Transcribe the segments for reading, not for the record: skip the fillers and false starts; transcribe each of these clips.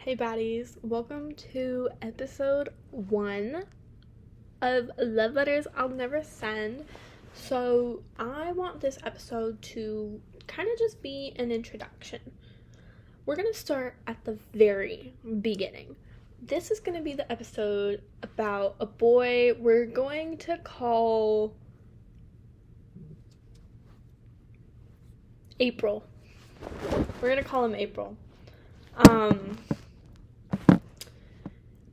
Hey baddies, welcome to episode 1 of Love Letters I'll Never Send. So I want this episode to kind of just be an introduction. We're going to start at the very beginning. This is going to be the episode about a boy we're going to call April. We're going to call him April.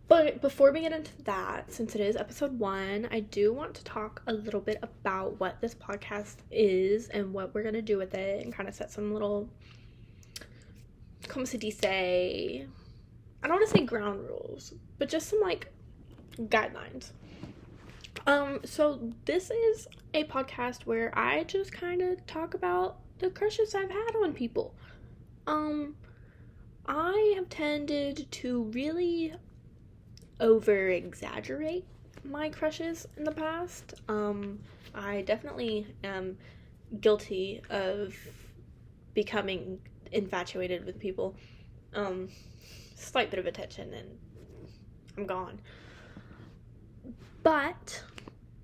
But before we get into that, since it is episode 1, I do want to talk a little bit about what this podcast is and what we're going to do with it and kind of set some little, como se dice, I don't want to say ground rules, but just some, guidelines. So this is a podcast where I just kind of talk about the crushes I've had on people. I have tended to really over-exaggerate my crushes in the past. I definitely am guilty of becoming infatuated with people. Slight bit of attention and I'm gone. But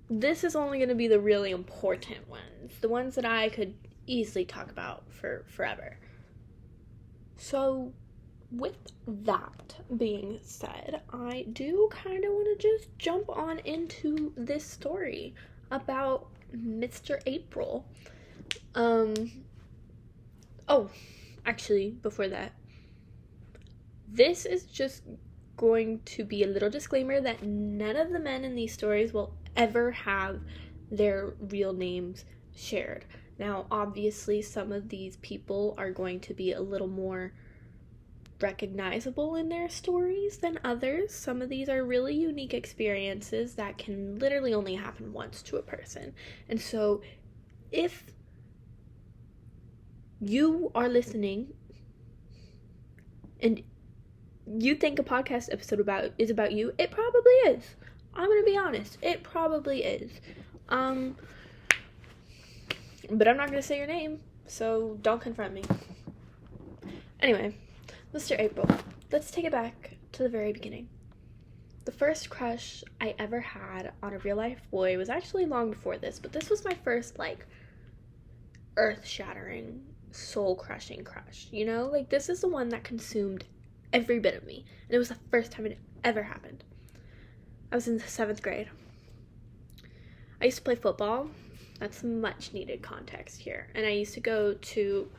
this is only going to be the really important ones. The ones that I could easily talk about for forever. So with that being said, I do kind of want to just jump on into this story about Mr. April. Actually, before that, this is just going to be a little disclaimer that none of the men in these stories will ever have their real names shared. Now, obviously, some of these people are going to be a little more recognizable in their stories than others. Some of these are really unique experiences that can literally only happen once to a person. And so if you are listening and you think a podcast episode is about you, it probably is. I'm gonna be honest, it probably is. But I'm not gonna say your name, so don't confront me. Anyway, Mr. April, let's take it back to the very beginning. The first crush I ever had on a real-life boy was actually long before this, but this was my first, earth-shattering, soul-crushing crush, you know? This is the one that consumed every bit of me, and it was the first time it ever happened. I was in the 7th grade. I used to play football. That's much-needed context here. And I used to go to,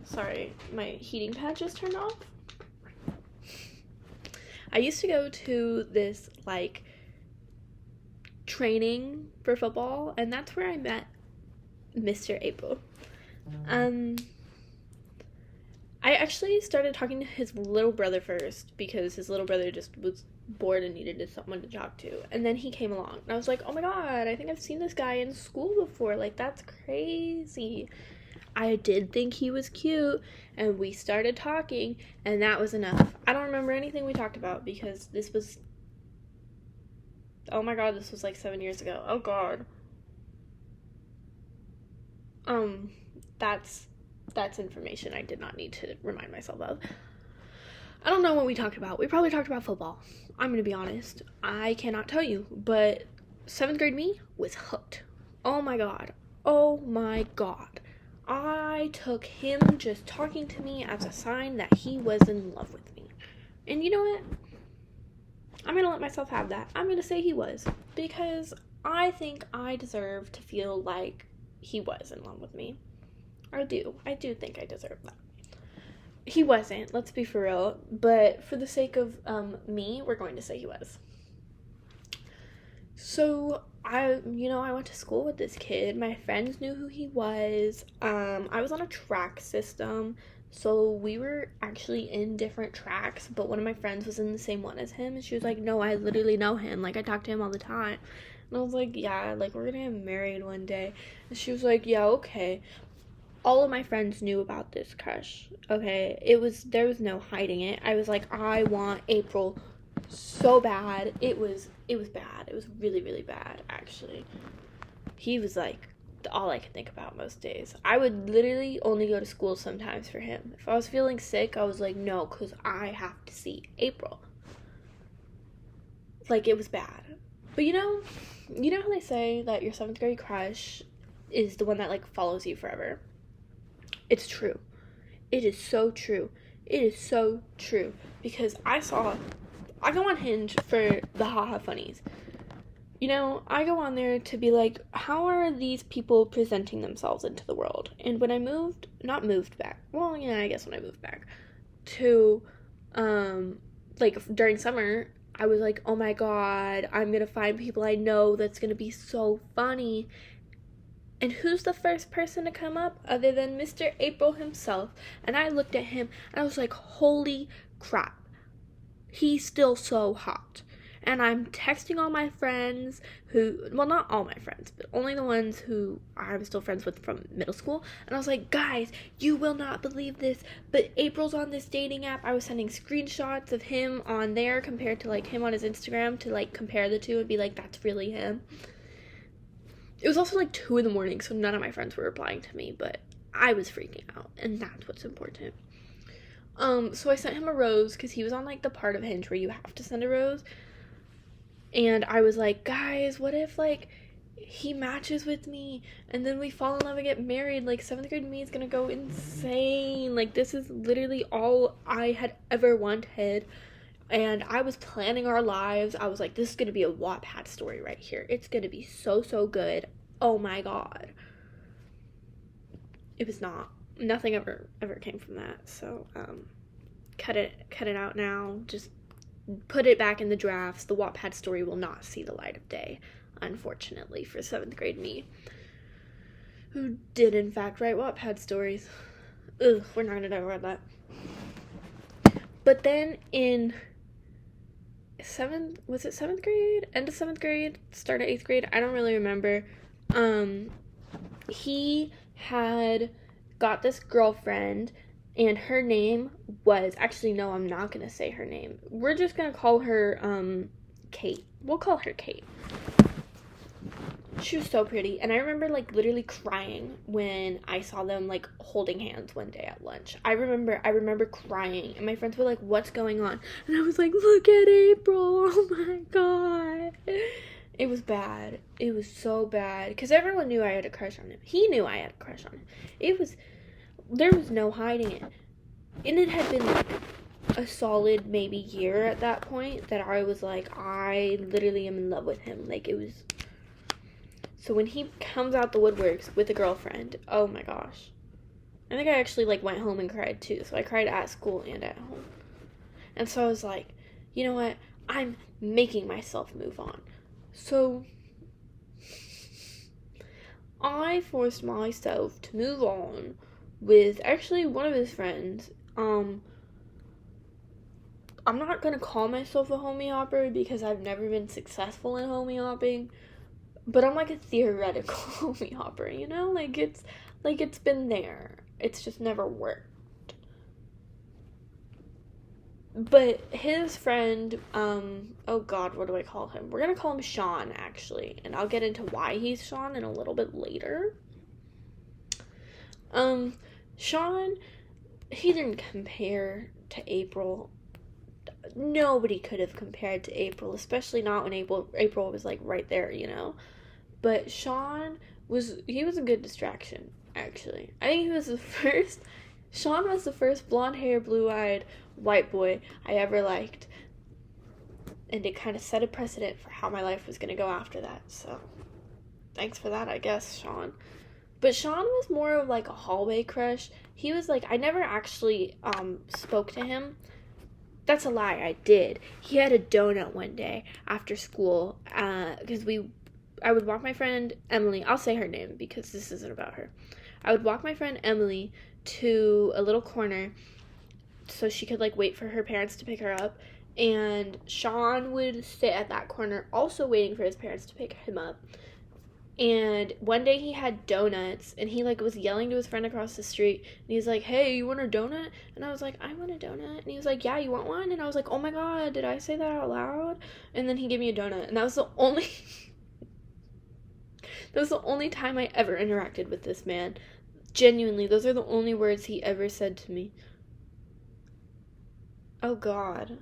sorry, my heating pad just turned off. I used to go to this, training for football, and that's where I met Mr. April. I actually started talking to his little brother first, because his little brother just was bored and needed someone to talk to, and then he came along, and I was like, oh my god, I think I've seen this guy in school before, that's crazy. I did think he was cute, and we started talking, and that was enough. I don't remember anything we talked about, because this was, oh my god, this was 7 years ago. Oh god. That's information I did not need to remind myself of. I don't know what we talked about. We probably talked about football. I'm gonna be honest. I cannot tell you, but 7th grade me was hooked. Oh my god. Oh my god. I took him just talking to me as a sign that he was in love with me. And you know what? I'm gonna let myself have that. I'm gonna say he was. Because I think I deserve to feel like he was in love with me. I do think I deserve that. He wasn't, let's be for real. But for the sake of me, we're going to say he was. So I went to school with this kid. My friends knew who he was. I was on a track system, so we were actually in different tracks, but one of my friends was in the same one as him, and she was like, no, I literally know him. I talk to him all the time. And I was like, yeah, we're gonna get married one day. And she was like, yeah, okay. All of my friends knew about this crush, okay? There was no hiding it. I was like, I want April so bad. It was bad. It was really, really bad, actually. He was all I could think about most days. I would literally only go to school sometimes for him. If I was feeling sick, I was like, no, because I have to see April. Like, it was bad. But you know how they say that your 7th grade crush is the one that, like, follows you forever? It's true. It is so true. It is so true. Because I go on Hinge for the haha funnies. You know, I go on there to be like, how are these people presenting themselves into the world? And when I moved back, well, yeah, I guess when I moved back to, like, during summer, I was like, oh my god, I'm gonna find people I know that's gonna be so funny. And who's the first person to come up other than Mr. April himself? And I looked at him, and I was like, holy crap. He's still so hot. And I'm texting all my friends well, not all my friends, but only the ones who I'm still friends with from middle school. And I was like, guys, you will not believe this, but April's on this dating app. I was sending screenshots of him on there compared to, like, him on his Instagram to, like, compare the two and be like, that's really him. It was also, like, 2 a.m, so none of my friends were replying to me, but I was freaking out, and that's what's important. So I sent him a rose, because he was on, like, the part of Hinge where you have to send a rose. And I was like, guys, what if, like, he matches with me, and then we fall in love and get married? Like, 7th grade me is gonna go insane. Like, this is literally all I had ever wanted. And I was planning our lives. I was like, this is gonna be a Wattpad story right here. It's gonna be so, so good. Oh my god. It was not. Nothing ever came from that. So, cut it out now. Just put it back in the drafts. The Wattpad story will not see the light of day, unfortunately, for 7th grade me, who did in fact write Wattpad stories. Ugh, we're not gonna talk about that. But then in 7th grade? End of 7th grade? Start of 8th grade? I don't really remember. He had got this girlfriend, and her name was, actually, no, I'm not going to say her name. We're just going to call her, Kate. We'll call her Kate. She was so pretty, and I remember, like, literally crying when I saw them, like, holding hands one day at lunch. I remember crying, and my friends were like, what's going on? And I was like, look at April, oh my god. It was bad. It was so bad, because everyone knew I had a crush on him. He knew I had a crush on him. There was no hiding it. And it had been, like, a solid maybe year at that point that I was like, I literally am in love with him. Like, it was. So when he comes out the woodworks with a girlfriend, oh my gosh. I think I actually, like, went home and cried too. So I cried at school and at home. And so I was like, you know what? I'm making myself move on. So I forced myself to move on with actually one of his friends. I'm not gonna call myself a homie hopper because I've never been successful in homie hopping, but I'm like a theoretical homie hopper, you know? Like, it's been there. It's just never worked. But his friend, oh god, what do I call him? We're gonna call him Shawn, actually, and I'll get into why he's Shawn in a little bit later. Shawn, he didn't compare to April. Nobody could have compared to April, especially not when April was, like, right there, you know? But Shawn was a good distraction, actually. I think Shawn was the first blonde-haired, blue-eyed white boy I ever liked. And it kind of set a precedent for how my life was going to go after that, so thanks for that, I guess, Shawn. But Shawn was more of, like, a hallway crush. He was, like, I never actually, spoke to him. That's a lie, I did. He had a donut one day after school, because I would walk my friend Emily, I'll say her name because this isn't about her. I would walk my friend Emily to a little corner so she could, like, wait for her parents to pick her up, and Shawn would sit at that corner also waiting for his parents to pick him up. And one day he had donuts, and he, like, was yelling to his friend across the street, and he's like, hey, you want a donut? And I was like, I want a donut. And he was like, yeah, you want one? And I was like, oh my god, did I say that out loud? And then he gave me a donut, and that was the only That was the only time I ever interacted with this man. Genuinely, those are the only words he ever said to me. Oh, God.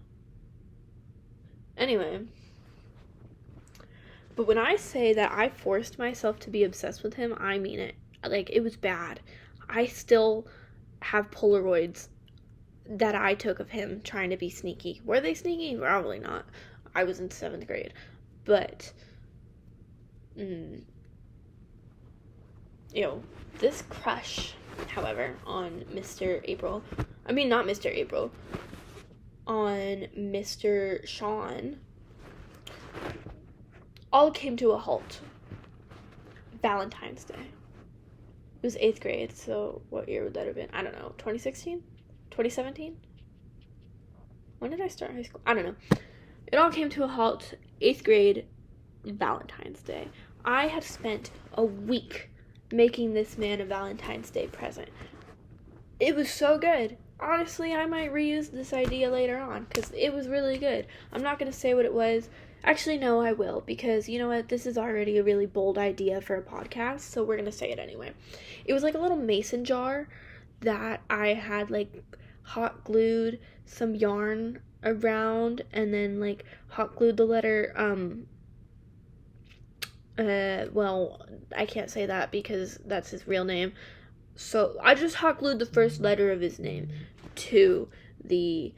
Anyway. But when I say that I forced myself to be obsessed with him, I mean it. Like, it was bad. I still have Polaroids that I took of him trying to be sneaky. Were they sneaky? Probably not. I was in 7th grade. But, this crush, however, on not Mr. April, on Mr. Shawn, all came to a halt. Valentine's Day. It was 8th grade, so what year would that have been? I don't know. 2016? 2017? When did I start high school? I don't know. It all came to a halt. 8th grade, Valentine's Day. I had spent a week making this man a Valentine's Day present. It was so good. Honestly, I might reuse this idea later on because it was really good. I'm not going to say what it was. Actually, no, I will, because you know what? This is already a really bold idea for a podcast, so we're going to say it anyway. It was like a little mason jar that I had, like, hot glued some yarn around, and then, like, hot glued the letter, well, I can't say that because that's his real name. So, I just hot glued the first letter of his name to the,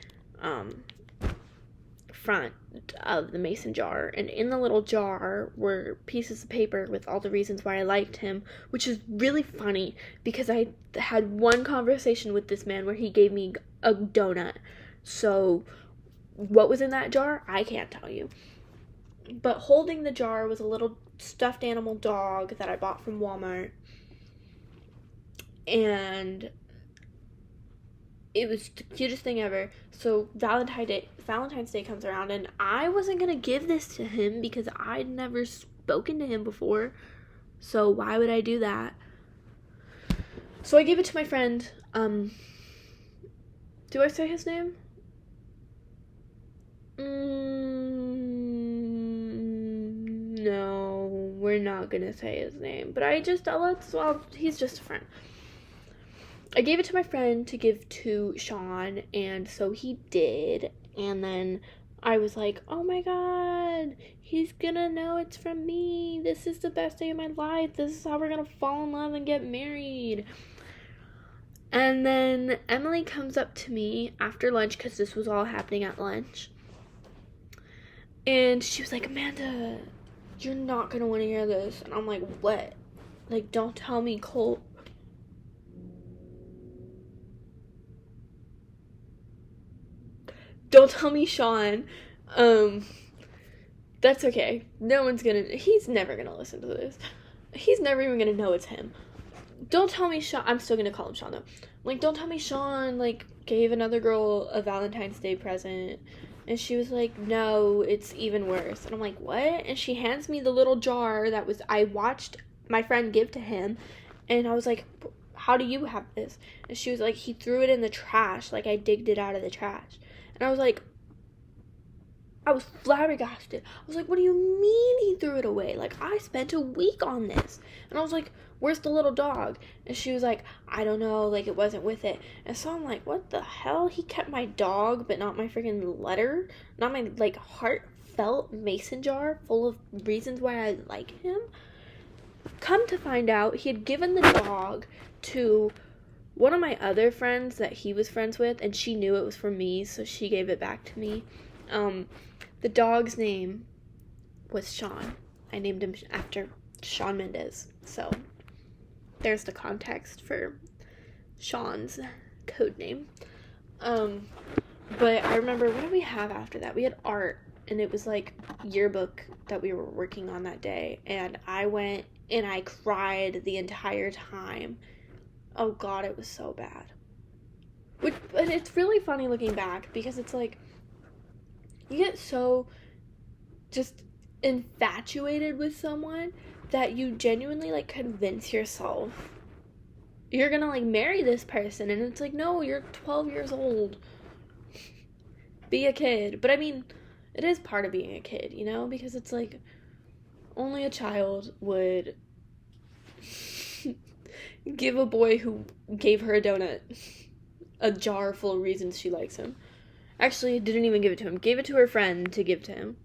front of the mason jar, and in the little jar were pieces of paper with all the reasons why I liked him, which is really funny because I had one conversation with this man where he gave me a donut. So what was in that jar, I can't tell you. But holding the jar was a little stuffed animal dog that I bought from Walmart, and it was the cutest thing ever. So Valentine's Day comes around, and I wasn't going to give this to him because I'd never spoken to him before. So why would I do that? So I gave it to my friend. Do I say his name? No, we're not going to say his name. But he's just a friend. I gave it to my friend to give to Shawn, and so he did, and then I was like, oh my god, he's gonna know it's from me, this is the best day of my life, this is how we're gonna fall in love and get married. And then Emily comes up to me after lunch, because this was all happening at lunch, and she was like, Amanda, you're not gonna want to hear this. And I'm like, what? Like, don't tell me Cole. Don't tell me Shawn. That's okay. He's never gonna listen to this. He's never even gonna know it's him. Don't tell me Shawn. I'm still gonna call him Shawn though. Like, don't tell me Shawn, like, gave another girl a Valentine's Day present. And she was like, no, it's even worse. And I'm like, what? And she hands me the little jar I watched my friend give to him. And I was like, how do you have this? And she was like, he threw it in the trash. Like, I digged it out of the trash. And I was flabbergasted. I was like, what do you mean he threw it away? Like, I spent a week on this. And I was like, where's the little dog? And she was like, I don't know, like, it wasn't with it. And so I'm like, what the hell? He kept my dog, but not my freaking letter? Not my, like, heartfelt mason jar full of reasons why I like him? Come to find out, he had given the dog to one of my other friends that he was friends with, and she knew it was from me, so she gave it back to me. The dog's name was Shawn. I named him after Shawn Mendes, so there's the context for Shawn's code name. But I remember, what did we have after that? We had art, and it was like yearbook that we were working on that day, and I went and I cried the entire time. Oh god, it was so bad. But it's really funny looking back, because it's like, you get so just infatuated with someone that you genuinely, like, convince yourself you're gonna, like, marry this person, and it's like, no, you're 12 years old. Be a kid. But I mean, it is part of being a kid, you know, because it's like, only a child would give a boy who gave her a donut a jar full of reasons she likes him. Actually, didn't even give it to him. Gave it to her friend to give to him.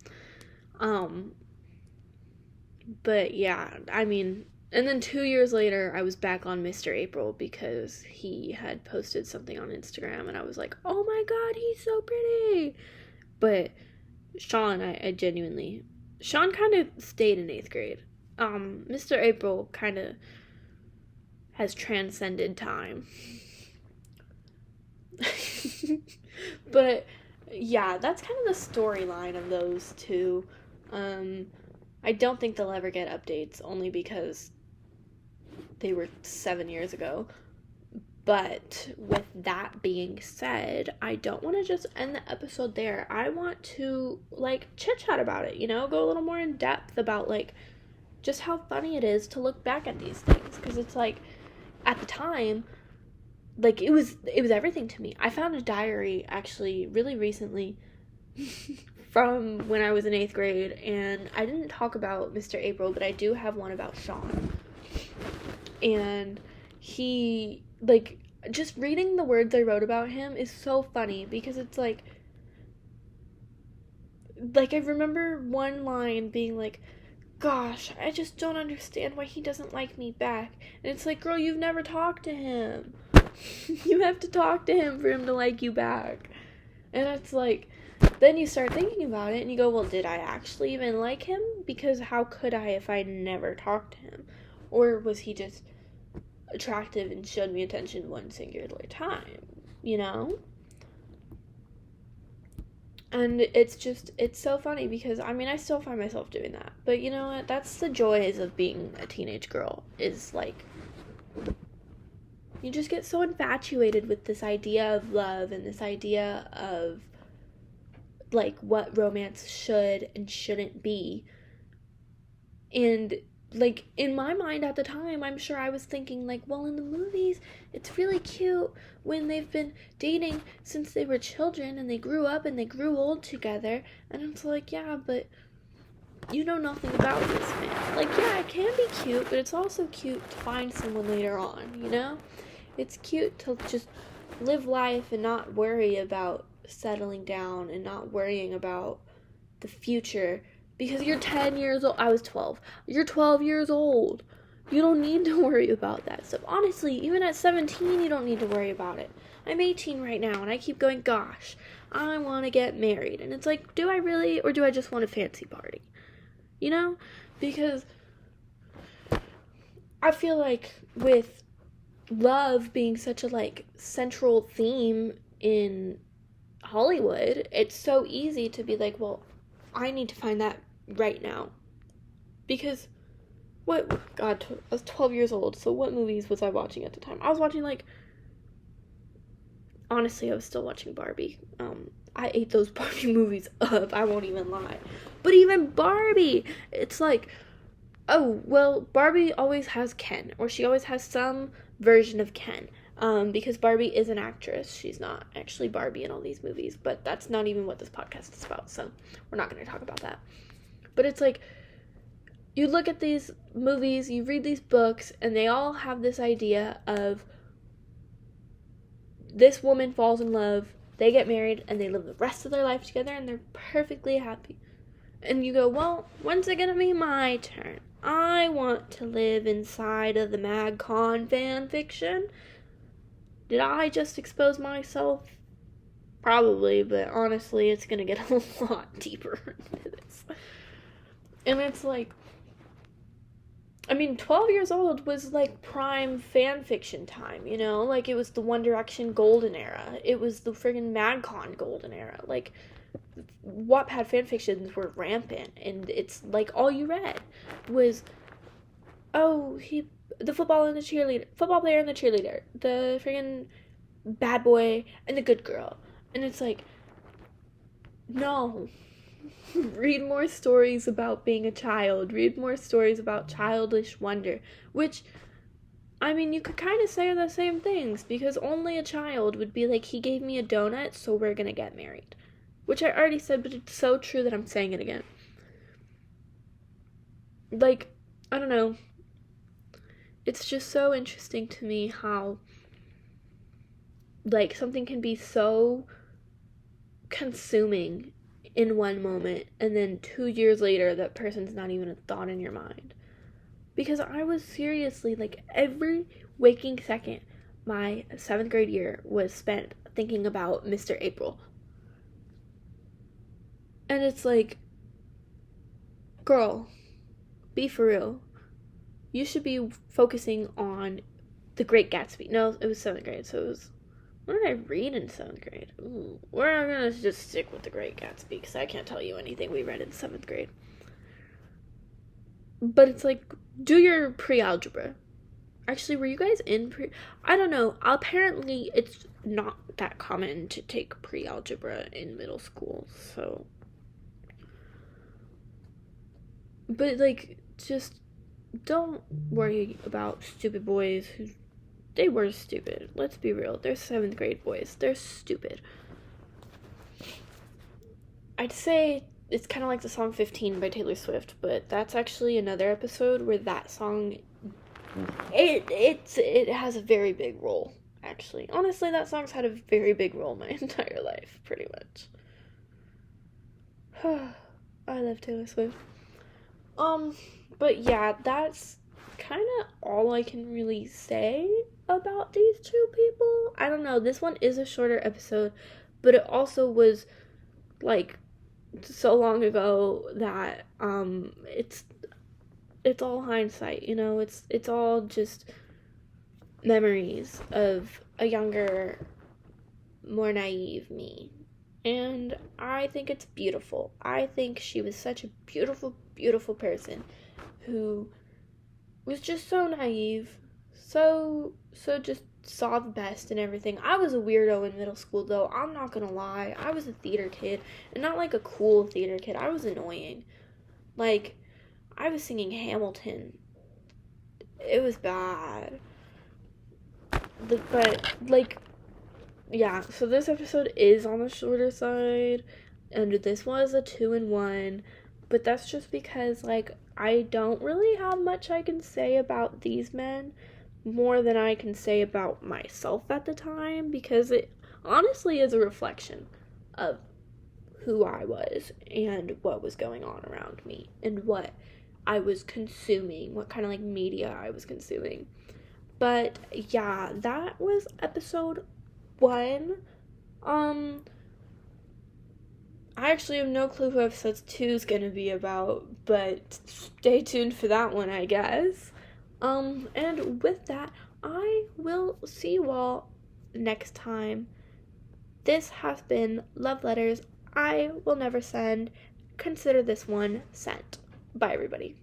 But yeah, I mean, and then 2 years later, I was back on Mr. April because he had posted something on Instagram, and I was like, oh my god, he's so pretty. But Shawn, I genuinely, Shawn kind of stayed in 8th grade. Mr. April kind of has transcended time. But yeah, that's kind of the storyline of those two. I don't think they'll ever get updates, only because they were 7 years ago. But with that being said, I don't want to just end the episode there. I want to, like, chit-chat about it, you know? Go a little more in depth about, like, just how funny it is to look back at these things. Because it's like, at the time, like, it was everything to me. I found a diary, actually, really recently from when I was in 8th grade, and I didn't talk about Mr. April, but I do have one about Shawn. And he, like, just reading the words I wrote about him is so funny, because it's like, I remember one line being like, gosh, I just don't understand why he doesn't like me back. And it's like, girl, you've never talked to him. You have to talk to him for him to like you back. And it's like, then you start thinking about it and you go, well, did I actually even like him? Because how could I if I never talked to him? Or was he just attractive and showed me attention one singular time, you know? And it's so funny because, I mean, I still find myself doing that. But you know what? That's the joys of being a teenage girl, is like, you just get so infatuated with this idea of love and this idea of, like, what romance should and shouldn't be. And, like, in my mind at the time, I'm sure I was thinking, like, well, in the movies, it's really cute when they've been dating since they were children and they grew up and they grew old together. And it's like, yeah, but you know nothing about this man. Like, yeah, it can be cute, but it's also cute to find someone later on, you know? It's cute to just live life and not worry about settling down and not worrying about the future. Because you're 10 years old. I was 12. You're 12 years old. You don't need to worry about that stuff. Honestly, even at 17, you don't need to worry about it. I'm 18 right now, and I keep going, gosh, I want to get married. And it's like, do I really, or do I just want a fancy party? You know? Because I feel like with love being such a, like, central theme in Hollywood, it's so easy to be like, well, I need to find that right now. Because, I was 12 years old, so what movies was I watching at the time? I was watching, like, honestly, I was still watching Barbie. I ate those Barbie movies up, I won't even lie. But even Barbie, it's like, oh, well, Barbie always has Ken, or she always has some version of Ken. Because Barbie is an actress. She's not actually Barbie in all these movies, but that's not even what this podcast is about, so we're not going to talk about that. But it's like, you look at these movies, you read these books, and they all have this idea of this woman falls in love, they get married, and they live the rest of their life together, and they're perfectly happy. And you go, well, when's it going to be my turn? I want to live inside of the MagCon fan fiction. Did I just expose myself? Probably, but honestly, it's gonna get a lot deeper into this. And it's like, I mean, 12 years old was, like, prime fan fiction time, you know? Like, it was the One Direction golden era. It was the friggin' MagCon golden era. Like, Wattpad fanfictions were rampant, and it's, like, all you read was, oh, the football player and the cheerleader, the friggin' bad boy and the good girl. And it's like, no. Read more stories about being a child. Read more stories about childish wonder. Which, I mean, you could kind of say the same things, because only a child would be like, he gave me a donut, so we're gonna get married. Which I already said, but it's so true that I'm saying it again. Like, I don't know. it's just so interesting to me how, like, something can be so consuming in one moment, and then 2 years later, that person's not even a thought in your mind. Because I was seriously, like, every waking second, my 7th grade year was spent thinking about Mr. April. And it's like, girl, be for real. You should be focusing on The Great Gatsby. No, it was 7th grade, so it was... What did I read in 7th grade? Ooh, we're gonna just stick with The Great Gatsby, because I can't tell you anything we read in 7th grade. But it's like, do your pre-algebra. Actually, were you guys in I don't know. Apparently, it's not that common to take pre-algebra in middle school, so... But, like, just don't worry about stupid boys who... They were stupid. Let's be real. They're 7th grade boys. They're stupid. I'd say it's kind of like the song 15 by Taylor Swift, but that's actually another episode where that song... It has a very big role, actually. Honestly, that song's had a very big role my entire life, pretty much. I love Taylor Swift. But yeah, that's kind of all I can really say about these two people. I don't know, this one is a shorter episode, but it also was, like, so long ago that, it's all hindsight, you know, it's all just memories of a younger, more naive me. And I think it's beautiful. I think she was such a beautiful, beautiful person who was just so naive, so just saw the best in everything. I was a weirdo in middle school, though. I'm not gonna lie. I was a theater kid, and not like a cool theater kid. I was annoying. Like, I was singing Hamilton. It was bad. But, like, yeah, so this episode is on the shorter side, and this was a 2-in-1, but that's just because, like, I don't really have much I can say about these men, more than I can say about myself at the time, because it honestly is a reflection of who I was, and what was going on around me, and what I was consuming, what kind of, like, media I was consuming. But, yeah, that was episode 1. I actually have no clue who episode 2 is gonna be about, but stay tuned for that one, I guess. And with that, I will see you all next time. This has been Love Letters I Will Never Send. Consider this one sent. Bye, everybody.